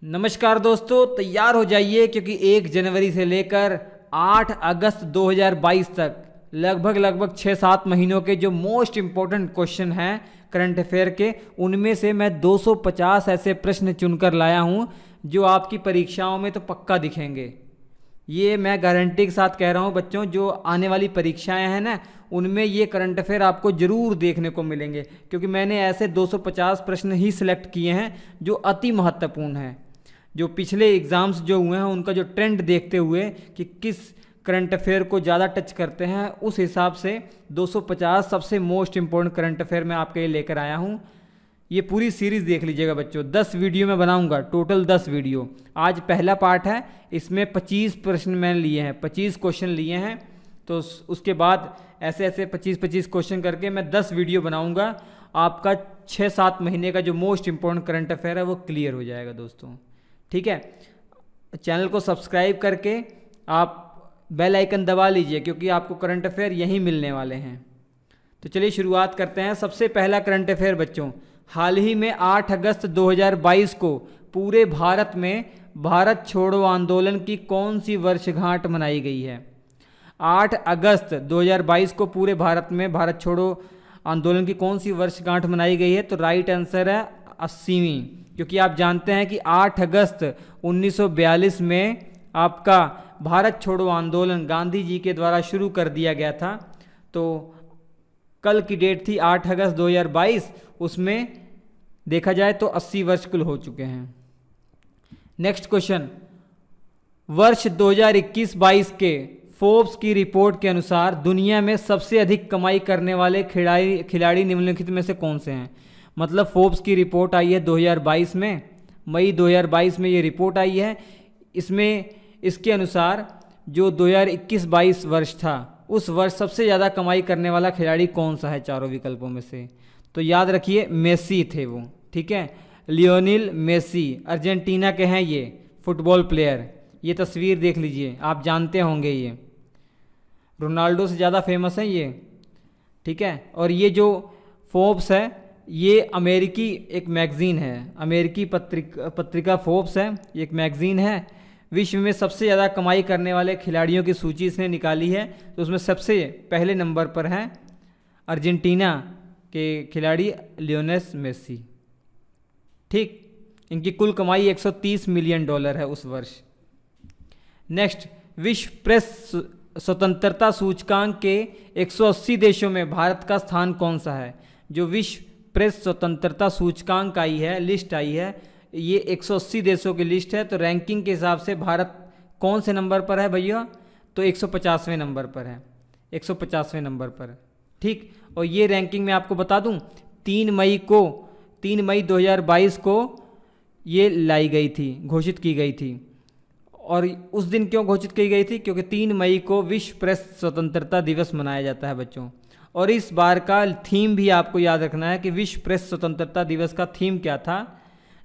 नमस्कार दोस्तों, तैयार हो जाइए क्योंकि 1 जनवरी से लेकर 8 अगस्त 2022 तक लगभग 6-7 महीनों के जो मोस्ट इम्पोर्टेंट क्वेश्चन हैं करंट अफेयर के, उनमें से मैं 250 ऐसे प्रश्न चुनकर लाया हूं जो आपकी परीक्षाओं में तो पक्का दिखेंगे। ये मैं गारंटी के साथ कह रहा हूँ बच्चों, जो आने वाली परीक्षाएं हैं ना, उनमें ये करंट अफेयर आपको ज़रूर देखने को मिलेंगे, क्योंकि मैंने ऐसे 250 प्रश्न ही सिलेक्ट किए हैं जो अति महत्वपूर्ण हैं। जो पिछले एग्ज़ाम्स जो हुए हैं उनका जो ट्रेंड देखते हुए कि किस करंट अफेयर को ज़्यादा टच करते हैं, उस हिसाब से 250 सबसे मोस्ट इम्पोर्टेंट करंट अफेयर मैं आपके लिए लेकर आया हूँ। ये पूरी सीरीज़ देख लीजिएगा बच्चों, 10 वीडियो मैं बनाऊंगा, टोटल 10 वीडियो। आज पहला पार्ट है, इसमें 25 प्रश्न मैंने लिए हैं, 25 क्वेश्चन लिए हैं। तो उसके बाद ऐसे ऐसे 25 क्वेश्चन करके मैं 10 वीडियो बनाऊंगा। आपका 6-7 महीने का जो मोस्ट इम्पोर्टेंट करंट अफेयर है वो क्लियर हो जाएगा दोस्तों। ठीक है, चैनल को सब्सक्राइब करके आप बेल आइकन दबा लीजिए, क्योंकि आपको करंट अफेयर यहीं मिलने वाले हैं। तो चलिए शुरुआत करते हैं। सबसे पहला करंट अफेयर बच्चों, हाल ही में 8 अगस्त 2022 को पूरे भारत में भारत छोड़ो आंदोलन की कौन सी वर्षगांठ मनाई गई है? 8 अगस्त 2022 को पूरे भारत में भारत छोड़ो आंदोलन की कौन सी वर्षगांठ मनाई गई है? तो राइट आंसर है 80वीं, क्योंकि आप जानते हैं कि 8 अगस्त 1942 में आपका भारत छोड़ो आंदोलन गांधी जी के द्वारा शुरू कर दिया गया था। तो कल की डेट थी 8 अगस्त 2022, उसमें देखा जाए तो 80 वर्ष कुल हो चुके हैं। नेक्स्ट क्वेश्चन, वर्ष 2021-22 के फोर्ब्स की रिपोर्ट के अनुसार दुनिया में सबसे अधिक कमाई करने वाले खिलाड़ी निम्नलिखित में से कौन से हैं? मतलब फोर्ब्स की रिपोर्ट आई है 2022 में, मई 2022 में ये रिपोर्ट आई है। इसमें इसके अनुसार जो 2021-22 वर्ष था, उस वर्ष सबसे ज़्यादा कमाई करने वाला खिलाड़ी कौन सा है चारों विकल्पों में से? तो याद रखिए, मेसी थे वो। ठीक है, लियोनेल मेसी अर्जेंटीना के हैं ये फुटबॉल प्लेयर। ये तस्वीर देख लीजिए, आप जानते होंगे, ये रोनाल्डो से ज़्यादा फेमस है ये। ठीक है, और ये जो फोर्ब्स है ये अमेरिकी एक मैगज़ीन है, अमेरिकी पत्रिका फोर्ब्स है, ये एक मैगज़ीन है। विश्व में सबसे ज़्यादा कमाई करने वाले खिलाड़ियों की सूची इसने निकाली है, तो उसमें सबसे पहले नंबर पर हैं अर्जेंटीना के खिलाड़ी लियोनेल मेसी। ठीक, इनकी कुल कमाई $130 मिलियन है उस वर्ष। नेक्स्ट, विश्व प्रेस स्वतंत्रता सूचकांक के 180 देशों में भारत का स्थान कौन सा है? जो विश्व प्रेस स्वतंत्रता सूचकांक आई है, लिस्ट आई है, ये 180 देशों की लिस्ट है। तो रैंकिंग के हिसाब से भारत कौन से नंबर पर है भैया? तो 150वें नंबर पर है, 150वें नंबर पर। ठीक, और ये रैंकिंग मैं आपको बता दूं, 3 मई 2022 को ये लाई गई थी, घोषित की गई थी। और उस दिन क्यों घोषित की गई थी? क्योंकि 3 मई को विश्व प्रेस स्वतंत्रता दिवस मनाया जाता है बच्चों। और इस बार का थीम भी आपको याद रखना है कि विश्व प्रेस स्वतंत्रता दिवस का थीम क्या था?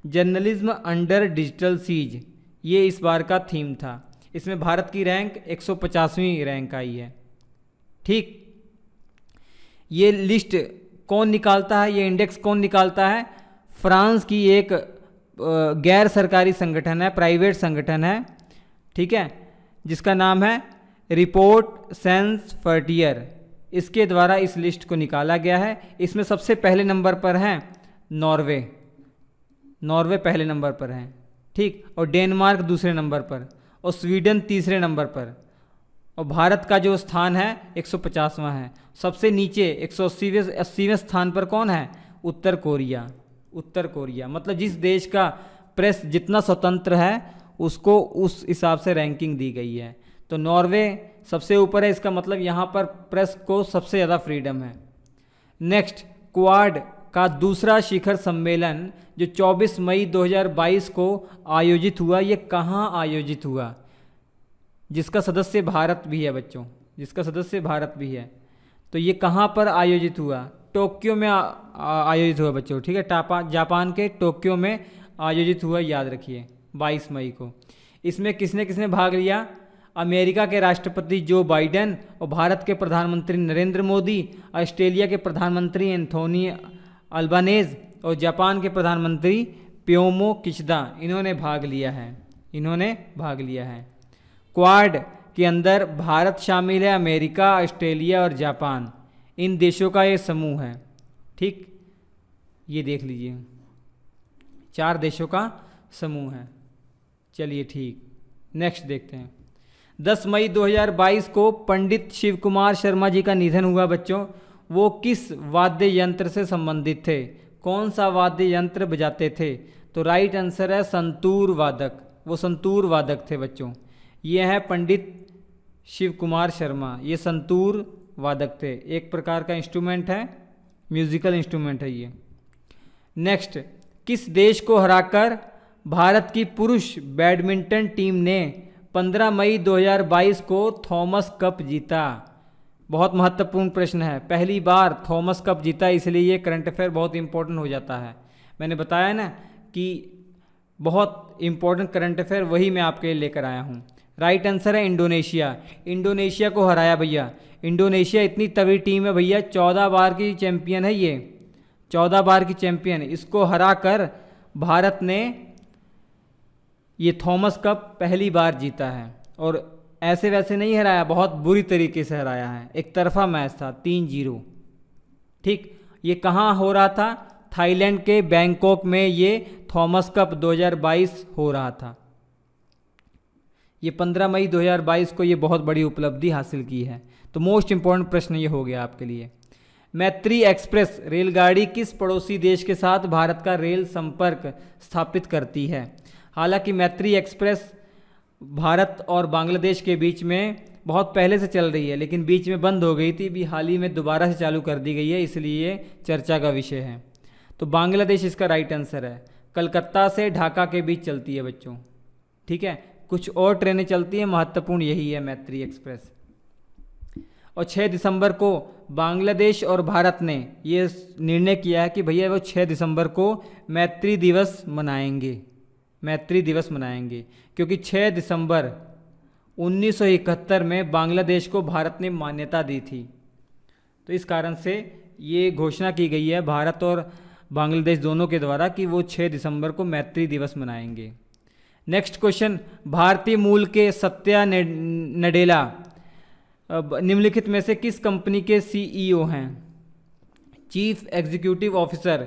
जर्नलिज्म अंडर डिजिटल सीज, ये इस बार का थीम था। इसमें भारत की रैंक 150वीं रैंक आई है। ठीक, ये लिस्ट कौन निकालता है, ये इंडेक्स कौन निकालता है? फ्रांस की एक गैर सरकारी संगठन है, प्राइवेट संगठन है। ठीक है, जिसका नाम है रिपोर्ट सेंस फ्रंटियर, इसके द्वारा इस लिस्ट को निकाला गया है। इसमें सबसे पहले नंबर पर हैं नॉर्वे पहले नंबर पर हैं। ठीक, और डेनमार्क दूसरे नंबर पर, और स्वीडन तीसरे नंबर पर, और भारत का जो स्थान है 150वां है। सबसे नीचे 180वें स्थान पर कौन है? उत्तर कोरिया। मतलब जिस देश का प्रेस जितना स्वतंत्र है उसको उस हिसाब से रैंकिंग दी गई है। तो नॉर्वे सबसे ऊपर है, इसका मतलब यहाँ पर प्रेस को सबसे ज़्यादा फ्रीडम है। नेक्स्ट, क्वाड का दूसरा शिखर सम्मेलन जो 24 मई 2022 को आयोजित हुआ, ये कहाँ आयोजित हुआ? जिसका सदस्य भारत भी है बच्चों, जिसका सदस्य भारत भी है। तो ये कहाँ पर आयोजित हुआ? टोक्यो में आयोजित हुआ बच्चों। ठीक है, जापान के टोक्यो में आयोजित हुआ, याद रखिए, 22 मई को। इसमें किसने किसने भाग लिया? अमेरिका के राष्ट्रपति जो बाइडेन, और भारत के प्रधानमंत्री नरेंद्र मोदी, ऑस्ट्रेलिया के प्रधानमंत्री एंथोनी अल्बानेज, और जापान के प्रधानमंत्री प्योमो किचदा, इन्होंने भाग लिया है, इन्होंने भाग लिया है। क्वाड के अंदर भारत शामिल है, अमेरिका, ऑस्ट्रेलिया और जापान, इन देशों का ये समूह है। ठीक, ये देख लीजिए, 4 देशों का समूह है। चलिए ठीक, नेक्स्ट देखते हैं। 10 मई 2022 को पंडित शिव कुमार शर्मा जी का निधन हुआ बच्चों। वो किस वाद्य यंत्र से संबंधित थे? कौन सा वाद्य यंत्र बजाते थे? तो राइट आंसर है संतूर वादक, वो संतूर वादक थे बच्चों। ये है पंडित शिव कुमार शर्मा, ये संतूर वादक थे, एक प्रकार का इंस्ट्रूमेंट है, म्यूजिकल इंस्ट्रूमेंट है ये। नेक्स्ट, किस देश को हराकर भारत की पुरुष बैडमिंटन टीम ने 15 मई 2022 को थॉमस कप जीता? बहुत महत्वपूर्ण प्रश्न है, पहली बार थॉमस कप जीता, इसलिए ये करंट अफेयर बहुत इंपॉर्टेंट हो जाता है। मैंने बताया ना कि बहुत इंपॉर्टेंट करंट अफेयर वही मैं आपके लिए लेकर आया हूँ। राइट आंसर है इंडोनेशिया, इंडोनेशिया को हराया भैया। इंडोनेशिया इतनी तगड़ी टीम है भैया, 14 बार की चैंपियन है ये, 14 बार की चैंपियन। इसको हराकर भारत ने ये थॉमस कप पहली बार जीता है, और ऐसे वैसे नहीं हराया, बहुत बुरी तरीके से हराया है, एक तरफा मैच था 3-0। ठीक, ये कहाँ हो रहा था? थाईलैंड के बैंकॉक में ये थॉमस कप 2022 हो रहा था। ये 15 मई 2022 को ये बहुत बड़ी उपलब्धि हासिल की है। तो मोस्ट इंपॉर्टेंट प्रश्न ये हो गया आपके लिए। मैत्री एक्सप्रेस रेलगाड़ी किस पड़ोसी देश के साथ भारत का रेल संपर्क स्थापित करती है? हालांकि मैत्री एक्सप्रेस भारत और बांग्लादेश के बीच में बहुत पहले से चल रही है, लेकिन बीच में बंद हो गई थी, अभी हाल ही में दोबारा से चालू कर दी गई है, इसलिए ये चर्चा का विषय है। तो बांग्लादेश इसका राइट आंसर है। कलकत्ता से ढाका के बीच चलती है बच्चों। ठीक है, कुछ और ट्रेनें चलती हैं, महत्वपूर्ण यही है मैत्री एक्सप्रेस। और 6 दिसंबर को बांग्लादेश और भारत ने ये निर्णय किया है कि भैया वो 6 दिसंबर को मैत्री दिवस मनाएंगे, मैत्री दिवस मनाएंगे, क्योंकि 6 दिसंबर 1971 में बांग्लादेश को भारत ने मान्यता दी थी। तो इस कारण से ये घोषणा की गई है भारत और बांग्लादेश दोनों के द्वारा कि वो 6 दिसंबर को मैत्री दिवस मनाएंगे। नेक्स्ट क्वेश्चन, भारतीय मूल के सत्या नडेला निम्नलिखित में से किस कंपनी के सीईओ हैं? Chief executive officer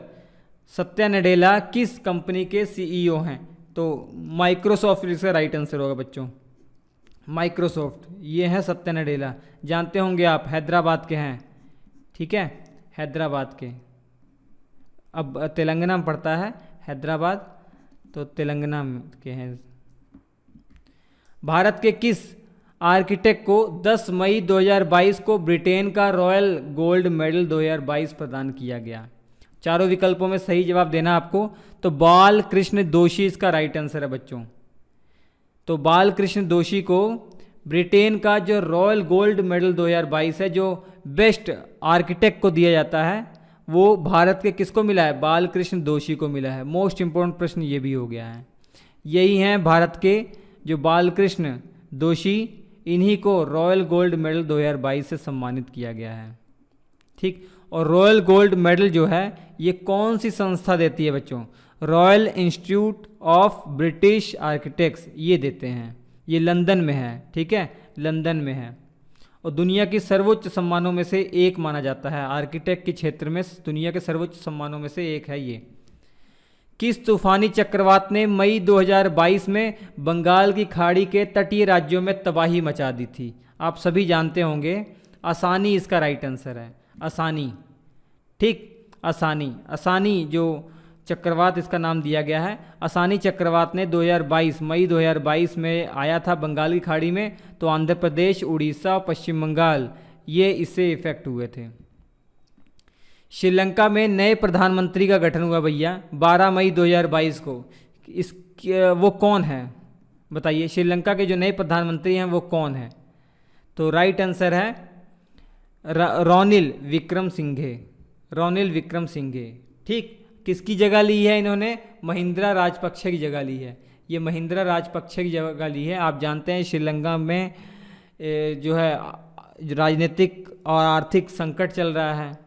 Satya Nadella किस कंपनी के सीईओ हैं? तो माइक्रोसॉफ्ट इसका राइट आंसर होगा बच्चों, माइक्रोसॉफ्ट। ये है सत्या नडेला, जानते होंगे आप, हैदराबाद के हैं। ठीक है, हैदराबाद के, अब तेलंगाना में पड़ता है हैदराबाद, तो तेलंगाना के हैं। भारत के किस आर्किटेक्ट को 10 मई 2022 को ब्रिटेन का रॉयल गोल्ड मेडल 2022 प्रदान किया गया? चारों विकल्पों में सही जवाब देना आपको। तो बाल कृष्ण दोषी इसका राइट आंसर है बच्चों। तो बाल कृष्ण दोषी को ब्रिटेन का जो रॉयल गोल्ड मेडल 2022 है, जो बेस्ट आर्किटेक्ट को दिया जाता है, वो भारत के किसको मिला है? बाल कृष्ण दोषी को मिला है। मोस्ट इंपॉर्टेंट प्रश्न ये भी हो गया है। यही हैं भारत के जो बाल कृष्ण दोषी, इन्हीं को रॉयल गोल्ड मेडल 2022 से सम्मानित किया गया है। ठीक, और रॉयल गोल्ड मेडल जो है ये कौन सी संस्था देती है बच्चों? Royal institute of British architects ये देते हैं, ये लंदन में है। ठीक है, लंदन में है, और दुनिया की सर्वोच्च सम्मानों में से एक माना जाता है। आर्किटेक्ट के क्षेत्र में दुनिया के सर्वोच्च सम्मानों में से एक है ये। किस तूफानी चक्रवात ने मई 2022 में बंगाल की खाड़ी के तटीय राज्यों में तबाही मचा दी थी? आप सभी जानते होंगे, आसानी इसका राइट आंसर है, आसानी। ठीक, आसानी, आसानी जो चक्रवात इसका नाम दिया गया है। आसानी चक्रवात ने 2022 मई 2022 में आया था बंगाल की खाड़ी में, तो आंध्र प्रदेश, उड़ीसा, पश्चिम बंगाल ये इससे इफेक्ट हुए थे। श्रीलंका में नए प्रधानमंत्री का गठन हुआ भैया 12 मई 2022 को। वो कौन है बताइए? श्रीलंका के जो नए प्रधानमंत्री हैं वो कौन है? तो राइट आंसर है रॉनिल विक्रमसिंघे, रॉनिल विक्रमसिंघे। ठीक, किसकी जगह ली है इन्होंने? महिंद्रा राजपक्षे की जगह ली है। ये महिंद्रा राजपक्षे की जगह ली है। आप जानते हैं श्रीलंका में जो है राजनीतिक और आर्थिक संकट चल रहा है,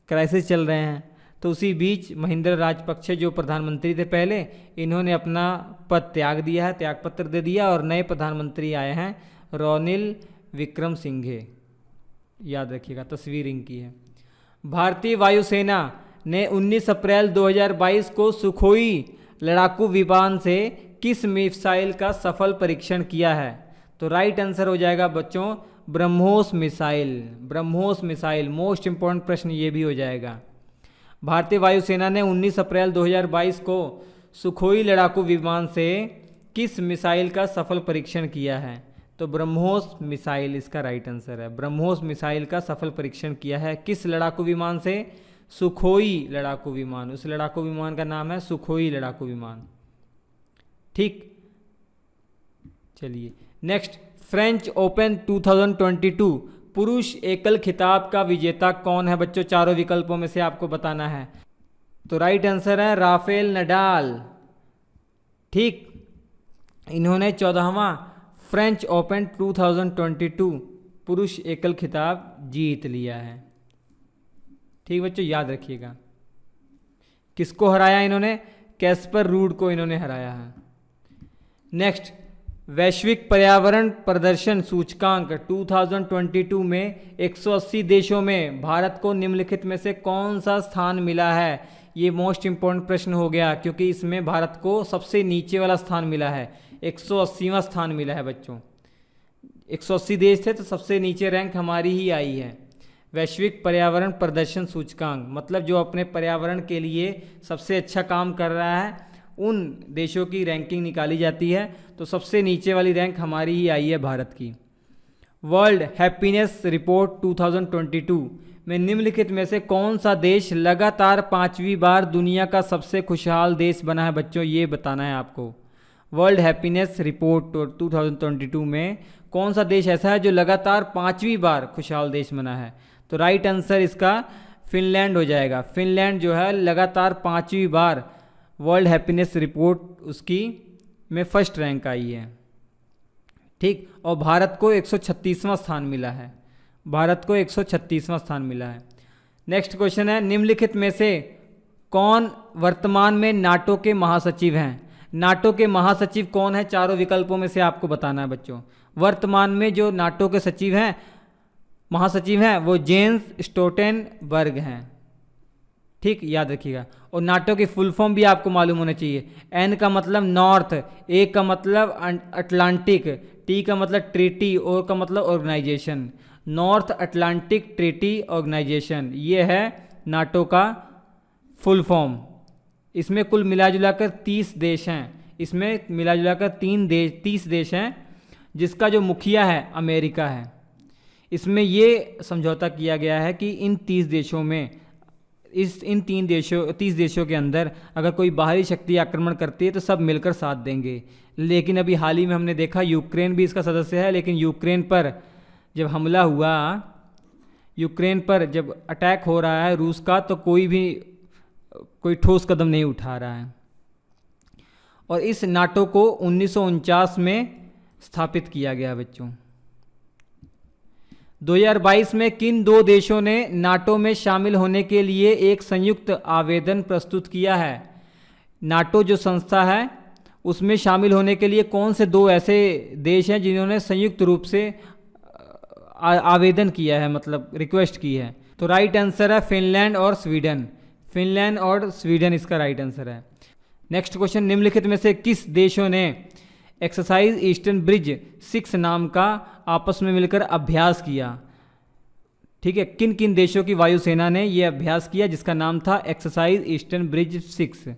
क्राइसिस चल रहे हैं, तो उसी बीच महिंद्रा राजपक्षे जो प्रधानमंत्री थे पहले, इन्होंने अपना पद त्याग दिया है, त्यागपत्र दे दिया और नए प्रधानमंत्री आए हैं रोनिल विक्रमसिंघे। याद रखिएगा, तस्वीर इनकी है। भारतीय वायुसेना ने 19 अप्रैल 2022 को सुखोई लड़ाकू विमान से किस मिसाइल का सफल परीक्षण किया है? तो राइट आंसर हो जाएगा बच्चों BrahMos missile. BrahMos missile most important प्रश्न ये भी हो जाएगा। भारतीय वायुसेना ने 19 अप्रैल 2022 को सुखोई लड़ाकू विमान से किस मिसाइल का सफल परीक्षण किया है? तो ब्रह्मोस मिसाइल इसका राइट आंसर है। ब्रह्मोस मिसाइल का सफल परीक्षण किया है किस लड़ाकू विमान से? सुखोई लड़ाकू विमान। उस लड़ाकू विमान का नाम है सुखोई लड़ाकू विमान। ठीक, चलिए नेक्स्ट। फ्रेंच ओपन 2022 पुरुष एकल खिताब का विजेता कौन है बच्चों? चारों विकल्पों में से आपको बताना है। तो राइट आंसर है राफेल नडाल। ठीक, इन्होंने 14वां फ्रेंच ओपन 2022 पुरुष एकल खिताब जीत लिया है। ठीक बच्चों, याद रखिएगा। किसको हराया इन्होंने? कैस्पर रूड को इन्होंने हराया है। नेक्स्ट, वैश्विक पर्यावरण प्रदर्शन सूचकांक 2022 में 180 देशों में भारत को निम्नलिखित में से कौन सा स्थान मिला है? ये मोस्ट इंपॉर्टेंट प्रश्न हो गया क्योंकि इसमें भारत को सबसे नीचे वाला स्थान मिला है। 180वां स्थान मिला है बच्चों। 180 देश थे तो सबसे नीचे रैंक हमारी ही आई है। वैश्विक पर्यावरण प्रदर्शन सूचकांक मतलब जो अपने पर्यावरण के लिए सबसे अच्छा काम कर रहा है उन देशों की रैंकिंग निकाली जाती है। तो सबसे नीचे वाली रैंक हमारी ही आई है, भारत की। वर्ल्ड हैप्पीनेस रिपोर्ट 2022 में निम्नलिखित में से कौन सा देश लगातार 5वीं बार दुनिया का सबसे खुशहाल देश बना है बच्चों? ये बताना है आपको। वर्ल्ड हैप्पीनेस रिपोर्ट 2022 में कौन सा देश ऐसा है जो लगातार 5वीं बार खुशहाल देश बना है? तो राइट आंसर इसका फिनलैंड हो जाएगा। फिनलैंड जो है लगातार 5वीं बार वर्ल्ड हैप्पीनेस रिपोर्ट उसकी में फर्स्ट रैंक आई है। ठीक, और भारत को 136वां स्थान मिला है। भारत को 136वां स्थान मिला है। नेक्स्ट क्वेश्चन है, निम्नलिखित में से कौन वर्तमान में नाटो के महासचिव हैं? नाटो के महासचिव कौन है? चारों विकल्पों में से आपको बताना है बच्चों। वर्तमान में जो नाटो के सचिव हैं, महासचिव हैं, वो जेन्स स्टोल्टेनबर्ग हैं। ठीक, याद रखिएगा। और नाटो की फुल फॉर्म भी आपको मालूम होना चाहिए। एन का मतलब नॉर्थ, ए का मतलब अटलांटिक, टी का मतलब ट्रीटी, ओ का मतलब organization. North Atlantic Treaty Organization, ये है नाटो का फुल फॉर्म। इसमें कुल मिलाजुलाकर 30 देश हैं। इसमें मिलाजुलाकर 30 देश हैं, जिसका जो मुखिया है अमेरिका है। इसमें ये समझौता किया गया है कि इन 30 देशों में इन 30 देशों के अंदर अगर कोई बाहरी शक्ति आक्रमण करती है तो सब मिलकर साथ देंगे। लेकिन अभी हाल ही में हमने देखा यूक्रेन भी इसका सदस्य है, लेकिन यूक्रेन पर जब हमला हुआ, यूक्रेन पर जब अटैक हो रहा है रूस का, तो कोई ठोस कदम नहीं उठा रहा है। और इस नाटो को 1949 में स्थापित किया गया बच्चों। 2022 में किन 2 देशों ने नाटो में शामिल होने के लिए एक संयुक्त आवेदन प्रस्तुत किया है? नाटो जो संस्था है उसमें शामिल होने के लिए कौन से 2 ऐसे देश हैं जिन्होंने संयुक्त रूप से आवेदन किया है, मतलब रिक्वेस्ट की है? तो राइट आंसर है फिनलैंड और स्वीडन। फिनलैंड और स्वीडन इसका राइट आंसर है। नेक्स्ट क्वेश्चन, निम्नलिखित में से किस देशों ने एक्सरसाइज ईस्टर्न ब्रिज 6 नाम का आपस में मिलकर अभ्यास किया? ठीक है, किन किन देशों की वायुसेना ने यह अभ्यास किया जिसका नाम था एक्सरसाइज ईस्टर्न ब्रिज 6?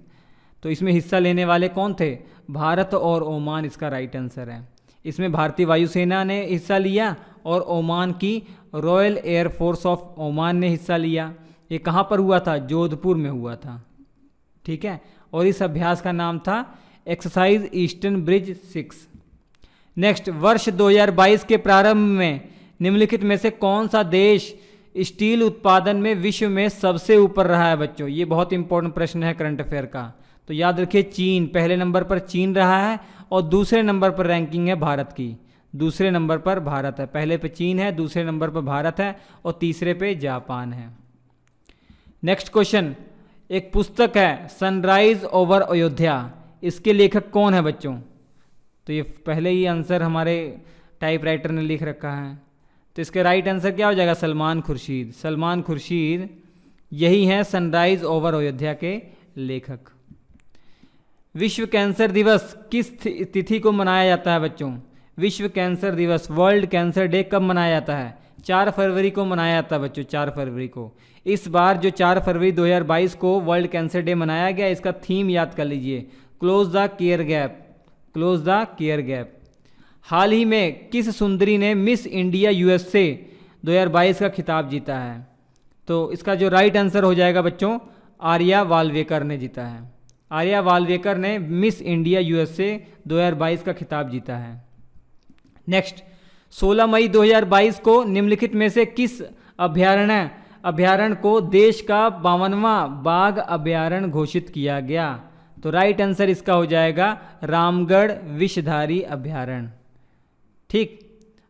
तो इसमें हिस्सा लेने वाले कौन थे? भारत और ओमान इसका राइट आंसर है। इसमें भारतीय वायुसेना ने हिस्सा लिया और ओमान की रॉयल एयरफोर्स ऑफ ओमान ने हिस्सा लिया। ये कहाँ पर हुआ था? जोधपुर में हुआ था। ठीक है, और इस अभ्यास का नाम था एक्सरसाइज ईस्टर्न ब्रिज 6। नेक्स्ट, वर्ष 2022 के प्रारंभ में निम्नलिखित में से कौन सा देश स्टील उत्पादन में विश्व में सबसे ऊपर रहा है बच्चों? ये बहुत इंपॉर्टेंट प्रश्न है करंट अफेयर का। तो याद रखिए, चीन पहले नंबर पर चीन रहा है और दूसरे नंबर पर रैंकिंग है भारत की। दूसरे नंबर पर भारत है, पहले पे चीन है, दूसरे नंबर पर भारत है और तीसरे पे जापान है। नेक्स्ट क्वेश्चन, एक पुस्तक है सनराइज ओवर अयोध्या, इसके लेखक कौन है बच्चों? तो ये पहले ही आंसर हमारे टाइपराइटर ने लिख रखा है, तो इसके राइट आंसर क्या हो जाएगा? सलमान खुर्शीद। सलमान खुर्शीद यही हैं सनराइज ओवर अयोध्या के लेखक। विश्व कैंसर दिवस किस तिथि को मनाया जाता है बच्चों? विश्व कैंसर दिवस, वर्ल्ड कैंसर डे कब मनाया जाता है? 4 फरवरी को मनाया जाता है बच्चों, 4 फरवरी को। इस बार जो 4 फरवरी 2022 को वर्ल्ड कैंसर डे मनाया गया, इसका थीम याद कर लीजिए, close the care gap, close the care gap. हाल ही में किस सुंदरी ने मिस इंडिया यूएसए 2022 का खिताब जीता है? तो इसका जो राइट आंसर हो जाएगा बच्चों, आर्या वाल्वेकर ने जीता है। आर्या वाल्वेकर ने मिस इंडिया यूएसए 2022 का खिताब जीता है। नेक्स्ट, 16 मई 2022 को निम्नलिखित में से किस अभ्यारण्य को देश का 52वां बाघ अभ्यारण्य घोषित किया गया? तो राइट आंसर इसका हो जाएगा रामगढ़ विषधारी अभ्यारण्य। ठीक,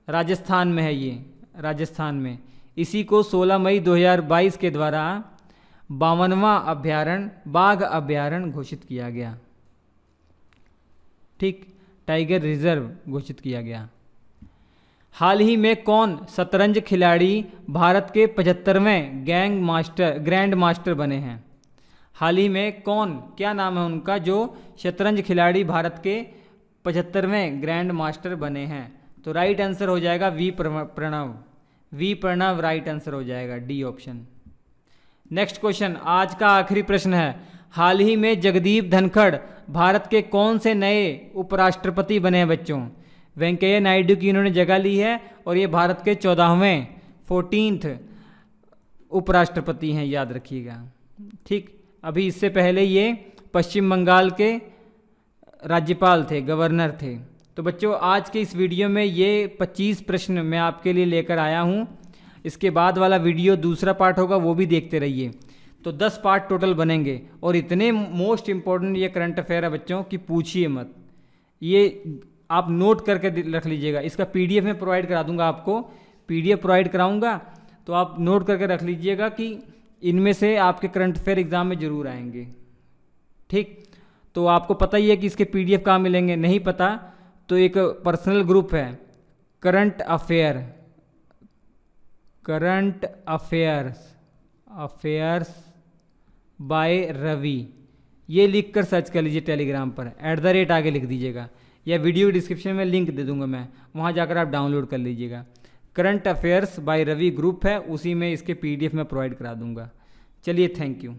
राजस्थान में है ये, राजस्थान में। इसी को 16 मई 2022 के द्वारा 52वां बाघ अभ्यारण्य घोषित किया गया। ठीक, टाइगर रिजर्व घोषित किया गया। हाल ही में कौन शतरंज खिलाड़ी भारत के 75वें ग्रैंड मास्टर बने हैं? हाल ही में कौन, क्या नाम है उनका, जो शतरंज खिलाड़ी भारत के 75वें ग्रैंड मास्टर बने हैं? तो राइट आंसर हो जाएगा वी प्रणव राइट आंसर हो जाएगा, डी ऑप्शन। नेक्स्ट क्वेश्चन, आज का आखिरी प्रश्न है। हाल ही में जगदीप धनखड़ भारत के कौन से नए उपराष्ट्रपति बने हैं बच्चों? वेंकैया नायडू की इन्होंने जगह ली है और ये भारत के 14वें उपराष्ट्रपति हैं, याद रखिएगा। ठीक, अभी इससे पहले ये पश्चिम बंगाल के राज्यपाल थे, गवर्नर थे। तो बच्चों आज के इस वीडियो में ये 25 प्रश्न मैं आपके लिए लेकर आया हूँ। इसके बाद वाला वीडियो दूसरा पार्ट होगा, वो भी देखते रहिए। तो 10 पार्ट टोटल बनेंगे और इतने मोस्ट इम्पॉर्टेंट ये करंट अफेयर है बच्चों कि पूछिए मत। ये आप नोट करके रख लीजिएगा। इसका पीडीएफ में प्रोवाइड करा दूंगा आपको, पीडीएफ प्रोवाइड कराऊंगा, तो आप नोट करके रख लीजिएगा कि इनमें से आपके करंट अफेयर एग्जाम में ज़रूर आएंगे। ठीक, तो आपको पता ही है कि इसके पीडीएफ कहाँ मिलेंगे। नहीं पता तो एक पर्सनल ग्रुप है करंट अफेयर्स बाय रवि, ये लिख कर सर्च कर लीजिए टेलीग्राम पर, @ आगे लिख दीजिएगा, या वीडियो डिस्क्रिप्शन में लिंक दे दूंगा मैं, वहाँ जाकर आप डाउनलोड कर लीजिएगा। Current affairs by Ravi group है, उसी में इसके पीडीएफ में प्रोवाइड करा दूंगा। चलिए, थैंक यू।